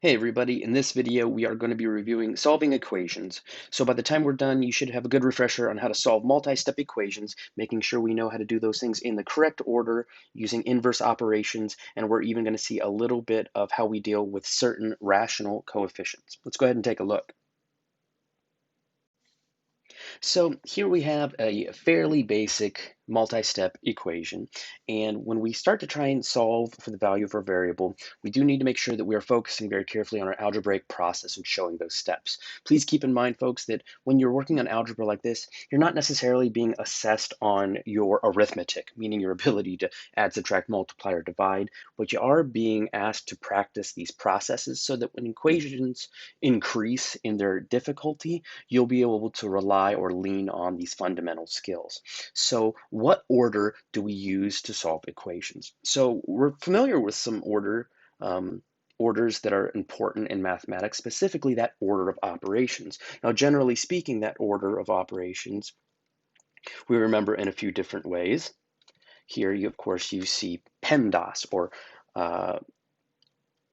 Hey everybody, in this video we are going to be reviewing solving equations. So by the time we're done, you should have a good refresher on how to solve multi-step equations, making sure we know how to do those things in the correct order using inverse operations, and we're even going to see a little bit of how we deal with certain rational coefficients. Let's go ahead and take a look. So here we have a fairly basic multi-step equation. And when we start to try and solve for the value of our variable, we do need to make sure that we are focusing very carefully on our algebraic process and showing those steps. Please keep in mind, folks, that when you're working on algebra like this, you're not necessarily being assessed on your arithmetic, meaning your ability to add, subtract, multiply, or divide, but you are being asked to practice these processes so that when equations increase in their difficulty, you'll be able to rely or lean on these fundamental skills. So what order do we use to solve equations? So we're familiar with some orders that are important in mathematics, specifically that order of operations. Now, generally speaking, that order of operations we remember in a few different ways. Here, of course, you see PEMDAS, or uh,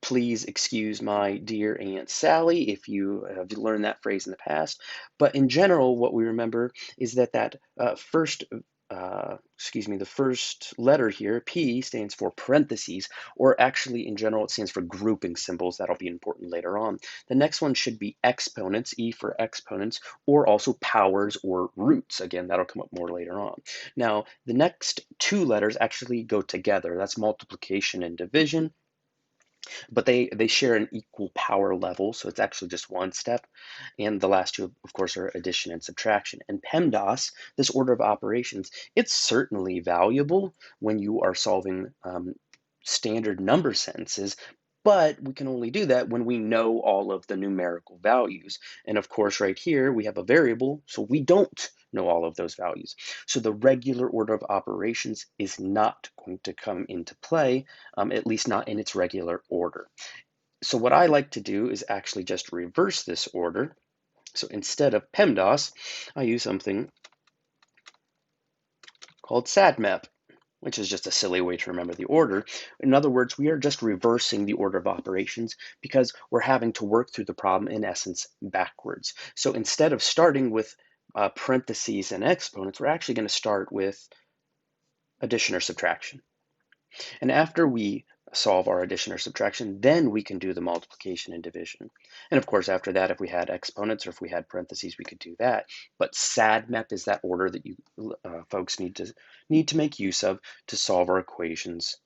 please excuse my dear Aunt Sally if you have learned that phrase in the past. But in general, what we remember is that the first letter here, P, stands for parentheses, or actually in general, it stands for grouping symbols. That'll be important later on. The next one should be exponents, E for exponents, or also powers or roots. Again, that'll come up more later on. Now, the next two letters actually go together. That's multiplication and division, but they share an equal power level, so it's actually just one step. And the last two, of course, are addition and subtraction. And PEMDAS, this order of operations, it's certainly valuable when you are solving standard number sentences, but we can only do that when we know all of the numerical values. And of course, right here, we have a variable, so we don't know all of those values. So the regular order of operations is not going to come into play, at least not in its regular order. So what I like to do is actually just reverse this order. So instead of PEMDAS, I use something called SADMAP, which is just a silly way to remember the order. In other words, we are just reversing the order of operations because we're having to work through the problem, in essence, backwards. So instead of starting with parentheses and exponents, we're actually going to start with addition or subtraction. And after we solve our addition or subtraction, then we can do the multiplication and division. And of course, after that, if we had exponents or if we had parentheses, we could do that. But SADMAP is that order that you folks need to make use of to solve our equations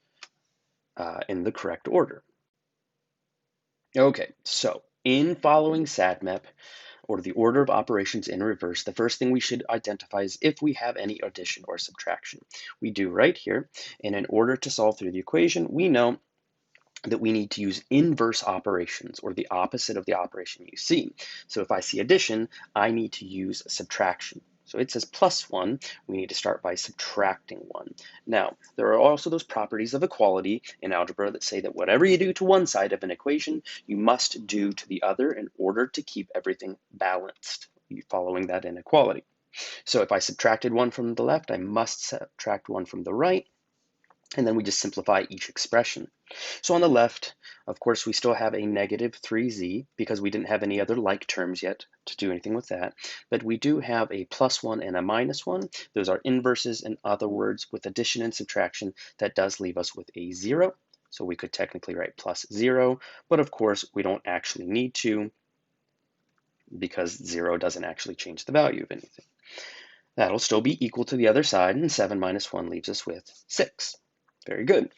in the correct order. Okay, so in following SADMAP, or the order of operations in reverse, the first thing we should identify is if we have any addition or subtraction. We do right here, and in order to solve through the equation, we know that we need to use inverse operations, or the opposite of the operation you see. So if I see addition, I need to use subtraction. So it says +1, we need to start by subtracting 1. Now, there are also those properties of equality in algebra that say that whatever you do to one side of an equation, you must do to the other in order to keep everything balanced, following that inequality. So if I subtracted 1 from the left, I must subtract 1 from the right, and then we just simplify each expression. So on the left, of course, we still have a negative 3z because we didn't have any other like terms yet to do anything with that. But we do have a +1 and a -1. Those are inverses. In other words, with addition and subtraction, that does leave us with a 0. So we could technically write +0, but of course, we don't actually need to because 0 doesn't actually change the value of anything. That'll still be equal to the other side, and 7 minus 1 leaves us with 6. Very good.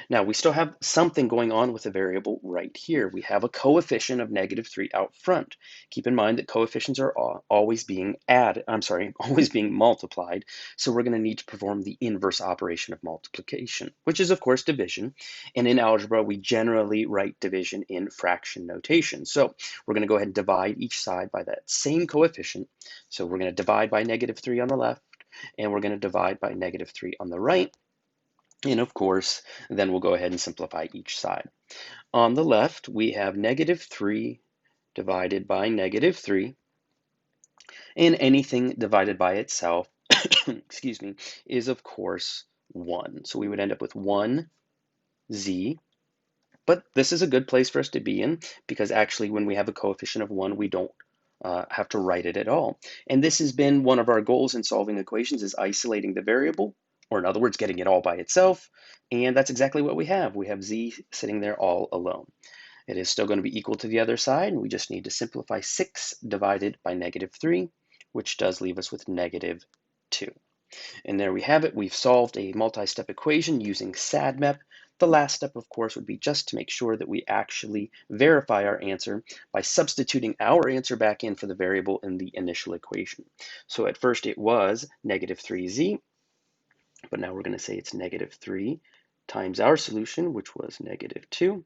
Now, we still have something going on with the variable right here. We have a coefficient of -3 out front. Keep in mind that coefficients are always being always being multiplied. So we're going to need to perform the inverse operation of multiplication, which is, of course, division. And in algebra, we generally write division in fraction notation. So we're going to go ahead and divide each side by that same coefficient. So we're going to divide by -3 on the left, and we're going to divide by -3 on the right. And of course, then we'll go ahead and simplify each side. On the left, we have -3 divided by -3, and anything divided by itself, excuse me, is of course 1. So we would end up with 1z But this is a good place for us to be in because actually when we have a coefficient of 1, we don't have to write it at all. And this has been one of our goals in solving equations is isolating the variable, or in other words, getting it all by itself. And that's exactly what we have. We have z sitting there all alone. It is still going to be equal to the other side, and we just need to simplify 6 divided by -3, which does leave us with -2. And there we have it. We've solved a multi-step equation using SADMEP. The last step, of course, would be just to make sure that we actually verify our answer by substituting our answer back in for the variable in the initial equation. So at first it was -3z, but now we're going to say it's -3 times our solution, which was -2.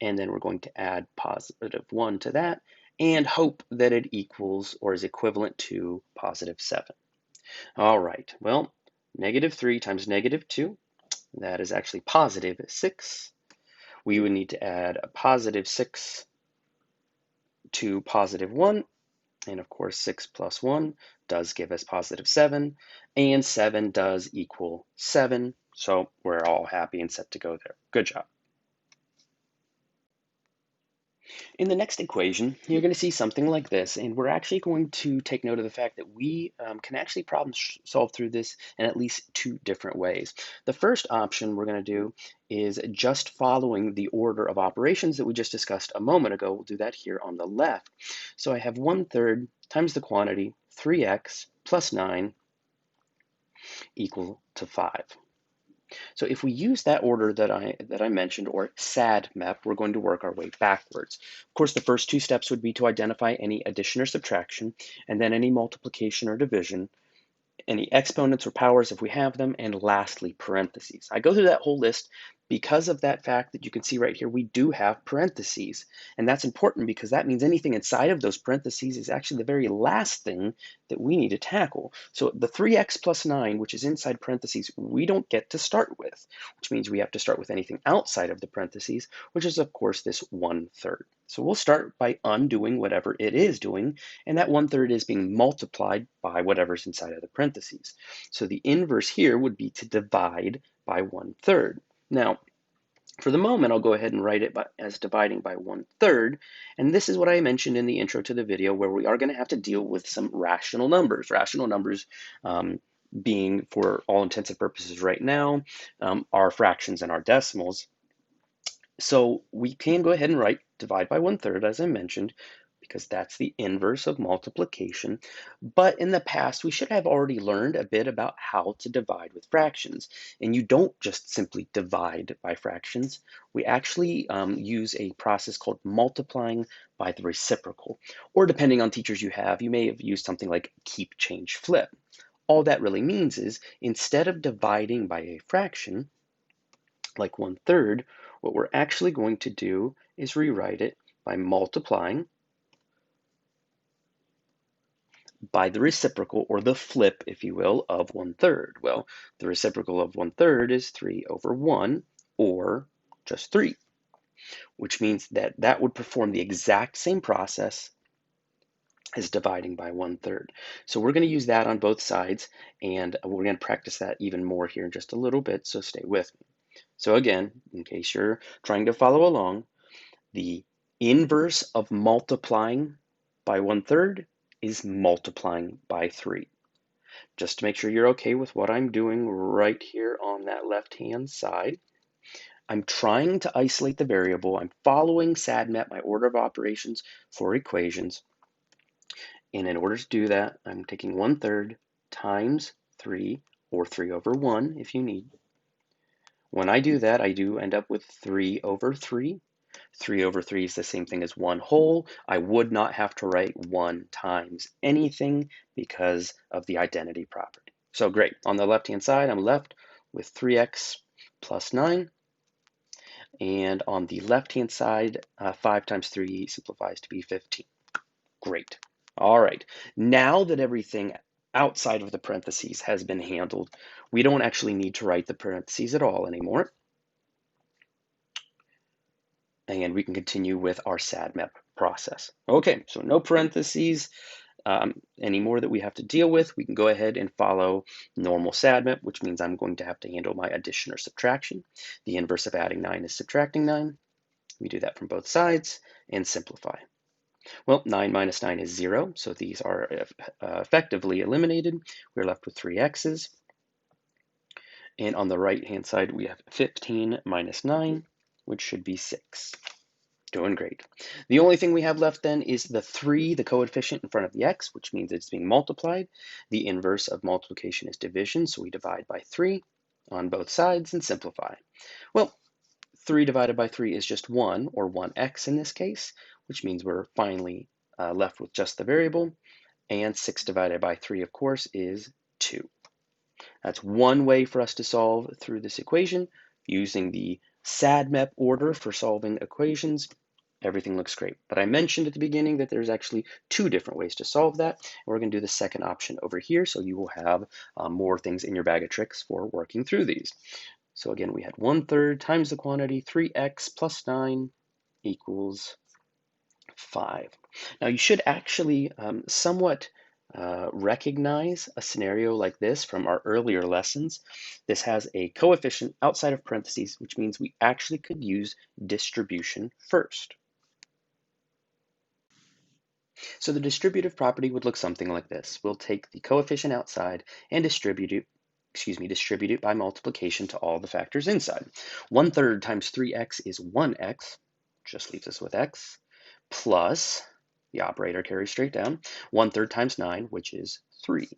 And then we're going to add +1 to that and hope that it equals or is equivalent to +7. All right, well, -3 times -2, that is actually +6. We would need to add a +6 to +1, and of course 6 plus 1 does give us +7, and 7 does equal 7, so we're all happy and set to go there. Good job. In the next equation, you're going to see something like this, and we're actually going to take note of the fact that we can actually problem solve through this in at least 2 different ways. The first option we're going to do is just following the order of operations that we just discussed a moment ago. We'll do that here on the left. So I have 1/3 times the quantity, 3x plus 9 equal to 5. So if we use that order that I mentioned, or SADMEP, we're going to work our way backwards. Of course, the first 2 steps would be to identify any addition or subtraction, and then any multiplication or division, any exponents or powers if we have them, and lastly, parentheses. I go through that whole list because of that fact that you can see right here, we do have parentheses. And that's important because that means anything inside of those parentheses is actually the very last thing that we need to tackle. So the 3x plus 9, which is inside parentheses, we don't get to start with, which means we have to start with anything outside of the parentheses, which is of course this 1/3. So we'll start by undoing whatever it is doing, and that 1/3 is being multiplied by whatever's inside of the parentheses. So the inverse here would be to divide by 1/3. Now, for the moment, I'll go ahead and write it as dividing by 1/3, and this is what I mentioned in the intro to the video, where we are going to have to deal with some rational numbers. Rational numbers being, for all intents and purposes right now, our fractions and our decimals. So we can go ahead and write divide by 1/3, as I mentioned, because that's the inverse of multiplication. But in the past, we should have already learned a bit about how to divide with fractions. And you don't just simply divide by fractions. We actually use a process called multiplying by the reciprocal. Or depending on teachers you have, you may have used something like keep, change, flip. All that really means is instead of dividing by a fraction, like 1/3, what we're actually going to do is rewrite it by multiplying by the reciprocal, or the flip, if you will, of 1/3. Well, the reciprocal of 1/3 is 3/1, or just 3, which means that that would perform the exact same process as dividing by 1/3. So we're going to use that on both sides, and we're going to practice that even more here in just a little bit, so stay with me. So again, in case you're trying to follow along, the inverse of multiplying by 1/3 is multiplying by 3. Just to make sure you're okay with what I'm doing right here on that left-hand side, I'm trying to isolate the variable. I'm following SADMEP, my order of operations for equations. And in order to do that, I'm taking 1/3 times 3, or 3/1 if you need. When I do that, I do end up with 3/3. 3/3 is the same thing as 1 whole. I would not have to write 1 times anything because of the identity property. So great. On the left-hand side, I'm left with 3x plus 9. And on the left-hand side, 5 times 3 simplifies to be 15. Great. All right. Now that everything outside of the parentheses has been handled, we don't actually need to write the parentheses at all anymore. And we can continue with our SADMEP process. Okay, so no parentheses anymore that we have to deal with. We can go ahead and follow normal SADMEP, which means I'm going to have to handle my addition or subtraction. The inverse of adding 9 is subtracting 9. We do that from both sides and simplify. Well, 9 minus 9 is 0, so these are effectively eliminated. We're left with 3x's. And on the right-hand side, we have 15 minus 9, which should be 6. Doing great. The only thing we have left then is the 3, the coefficient in front of the x, which means it's being multiplied. The inverse of multiplication is division, so we divide by 3 on both sides and simplify. Well, 3 divided by 3 is just 1, or 1x in this case, which means we're finally left with just the variable. And 6 divided by 3, of course, is 2. That's one way for us to solve through this equation. Using the SADMEP order for solving equations, everything looks great. But I mentioned at the beginning that there's actually 2 different ways to solve that. And we're going to do the second option over here, so you will have more things in your bag of tricks for working through these. So again, we had 1/3 times the quantity, 3x plus 9 equals 5. Now you should actually somewhat recognize a scenario like this from our earlier lessons. This has a coefficient outside of parentheses, which means we actually could use distribution first. So the distributive property would look something like this. We'll take the coefficient outside and distribute it by multiplication to all the factors inside. 1/3 times 3x is 1x, just leaves us with x, plus, the operator carries straight down, 1/3 times 9, which is 3.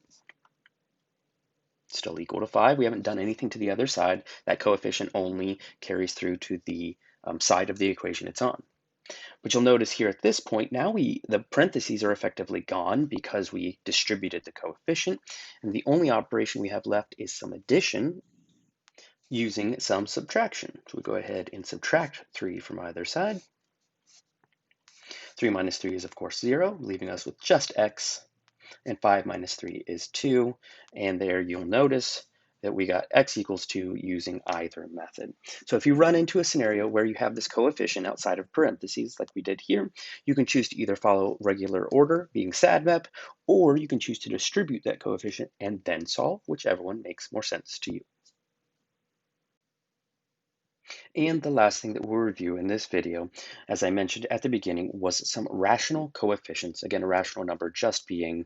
Still equal to 5. We haven't done anything to the other side. That coefficient only carries through to the side of the equation it's on. But you'll notice here at this point, now the parentheses are effectively gone because we distributed the coefficient, and the only operation we have left is some addition using some subtraction. So we go ahead and subtract 3 from either side. 3 minus 3 is, of course, 0, leaving us with just x, and 5 minus 3 is 2, and there you'll notice that we got x equals 2 using either method. So if you run into a scenario where you have this coefficient outside of parentheses, like we did here, you can choose to either follow regular order, being SADMEP, or you can choose to distribute that coefficient and then solve, whichever one makes more sense to you. And the last thing that we'll review in this video, as I mentioned at the beginning, was some rational coefficients. Again, a rational number just being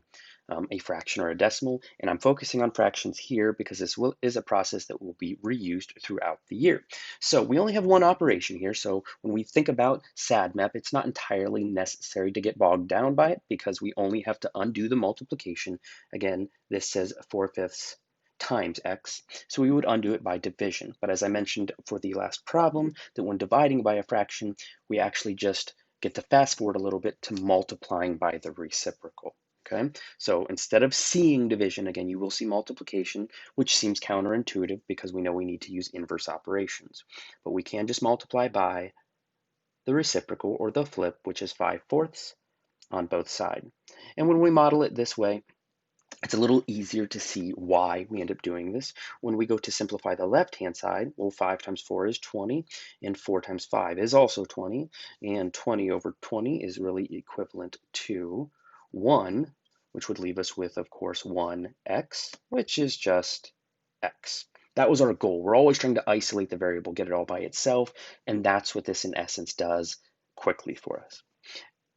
a fraction or a decimal. And I'm focusing on fractions here because this is a process that will be reused throughout the year. So we only have one operation here. So when we think about SADMEP, it's not entirely necessary to get bogged down by it because we only have to undo the multiplication. Again, this says 4/5 times x, so we would undo it by division. But as I mentioned for the last problem, that when dividing by a fraction, we actually just get to fast forward a little bit to multiplying by the reciprocal. Okay, so instead of seeing division, again, you will see multiplication, which seems counterintuitive because we know we need to use inverse operations. But we can just multiply by the reciprocal or the flip, which is 5/4 on both sides. And when we model it this way, it's a little easier to see why we end up doing this. When we go to simplify the left-hand side, well, 5 times 4 is 20, and 4 times 5 is also 20, and 20 over 20 is really equivalent to 1, which would leave us with, of course, 1x, which is just x. That was our goal. We're always trying to isolate the variable, get it all by itself, and that's what this, in essence, does quickly for us.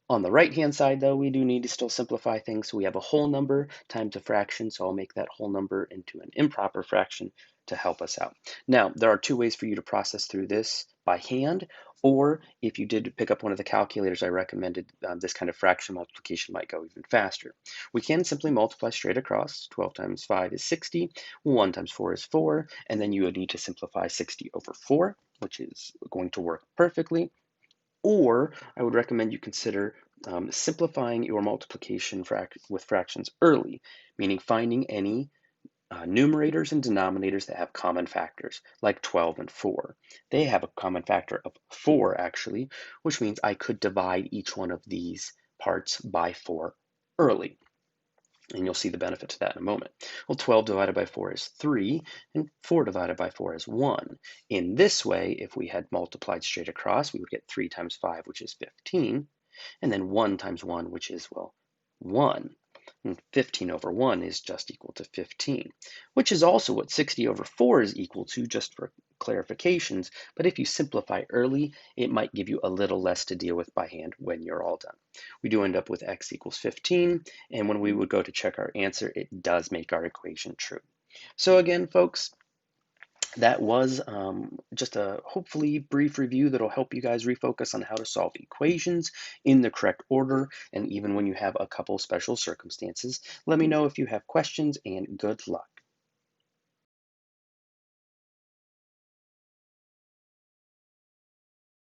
On the right-hand side, though, we do need to still simplify things. So we have a whole number times a fraction, so I'll make that whole number into an improper fraction to help us out. Now, there are 2 ways for you to process through this by hand, or if you did pick up one of the calculators I recommended, this kind of fraction multiplication might go even faster. We can simply multiply straight across. 12 times 5 is 60, 1 times 4 is 4, and then you would need to simplify 60 over 4, which is going to work perfectly. Or I would recommend you consider simplifying your multiplication with fractions early, meaning finding any numerators and denominators that have common factors, like 12 and 4. They have a common factor of 4, actually, which means I could divide each one of these parts by 4 early. And you'll see the benefit to that in a moment. Well, 12 divided by 4 is 3, and 4 divided by 4 is 1. In this way, if we had multiplied straight across, we would get 3 times 5, which is 15, and then 1 times 1, which is, well, 1. And 15 over 1 is just equal to 15, which is also what 60 over 4 is equal to, just for clarifications. But if you simplify early, it might give you a little less to deal with by hand when you're all done. We do end up with x equals 15, and when we would go to check our answer, it does make our equation true. So again, folks, that was just a hopefully brief review that'll help you guys refocus on how to solve equations in the correct order, and even when you have a couple special circumstances. Let me know if you have questions, and good luck.